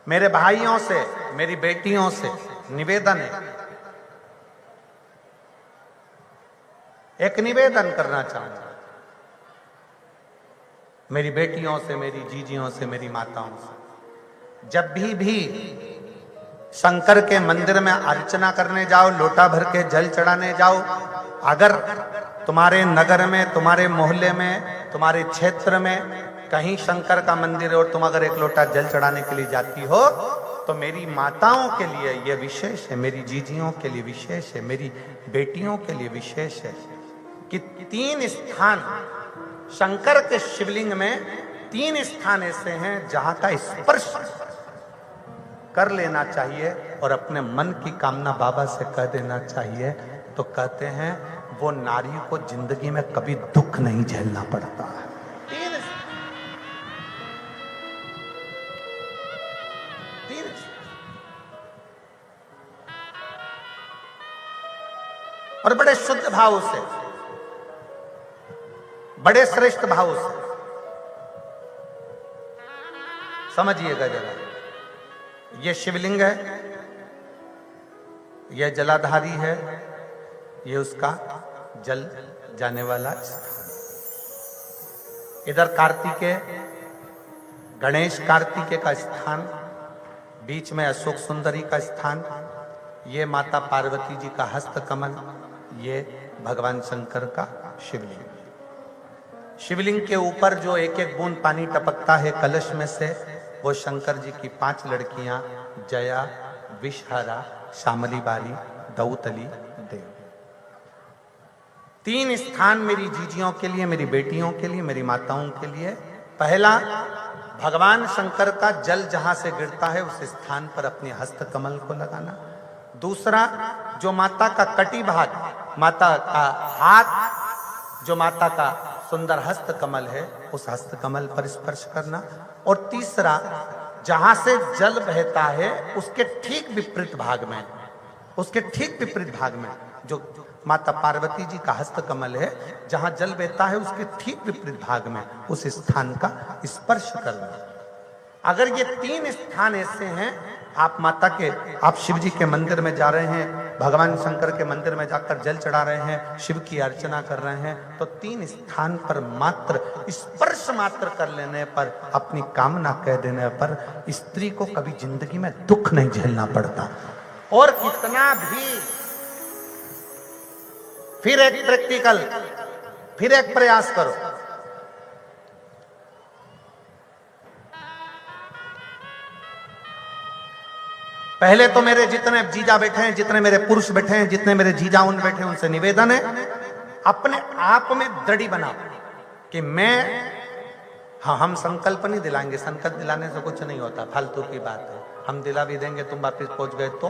मेरे भाइयों से, मेरी बेटियों से निवेदन है, एक निवेदन करना चाहूंगा। मेरी बेटियों से, मेरी जीजियों से, मेरी माताओं से, जब भी शंकर के मंदिर में अर्चना करने जाओ, लोटा भर के जल चढ़ाने जाओ, अगर तुम्हारे नगर में, तुम्हारे मोहल्ले में, तुम्हारे क्षेत्र में कहीं शंकर का मंदिर है और तुम अगर एक लोटा जल चढ़ाने के लिए जाती हो, तो मेरी माताओं के लिए यह विशेष है, मेरी जीजियों के लिए विशेष है, मेरी बेटियों के लिए विशेष है कि 3 स्थान शंकर के शिवलिंग में 3 स्थान ऐसे हैं जहां का स्पर्श कर लेना चाहिए और अपने मन की कामना बाबा से कह देना चाहिए। तो कहते हैं वो नारी को जिंदगी में कभी दुख नहीं झेलना पड़ता है। और बड़े शुद्ध भाव से, बड़े श्रेष्ठ भाव से समझिएगा जरा। ये शिवलिंग है, यह जलाधारी है, ये उसका जल जाने वाला स्थान। इधर कार्तिकेय, गणेश कार्तिकेय का स्थान, बीच में अशोक सुंदरी का स्थान, ये माता पार्वती जी का हस्त कमल, ये भगवान शंकर का शिवलिंग। शिवलिंग के ऊपर जो एक एक बूंद पानी टपकता है कलश में से, वो शंकर जी की 5 लड़कियां, जया, विषहरा, शामली बाली, दौतली, देव। 3 स्थान मेरी जीजियों के लिए, मेरी बेटियों के लिए, मेरी माताओं के लिए। पहला, भगवान शंकर का जल जहां से गिरता है उस स्थान पर अपने हस्त कमल को लगाना। दूसरा, जो माता का कटी भाग, माता का हाथ, जो माता का सुंदर हस्त कमल है, उस हस्त कमल पर स्पर्श करना। और तीसरा, जहां से जल बहता है उसके ठीक विपरीत भाग में, उसके ठीक विपरीत भाग में जो माता पार्वती जी का हस्त कमल है, जहां जल बहता है उसके ठीक विपरीत भाग में उस स्थान का स्पर्श करना। अगर ये 3 स्थान ऐसे हैं, आप माता के, आप शिव जी के मंदिर में जा रहे हैं, भगवान शंकर के मंदिर में जाकर जल चढ़ा रहे हैं, शिव की अर्चना कर रहे हैं, तो 3 स्थान पर मात्र स्पर्श मात्र कर लेने पर, अपनी कामना कह देने पर स्त्री को कभी जिंदगी में दुख नहीं झेलना पड़ता। और कितना भी, फिर एक प्रैक्टिकल, फिर एक प्रयास करो। पहले तो मेरे जितने जीजा बैठे हैं, जितने मेरे पुरुष बैठे हैं, जितने मेरे जीजा उन बैठे हैं, उनसे निवेदन है, अपने आप में दृढ़ बनाओ कि मैं, हाँ, हम संकल्प नहीं दिलाएंगे, संकल्प दिलाने से कुछ नहीं होता, फालतू की बात है। हम दिला भी देंगे, तुम वापिस पहुंच गए तो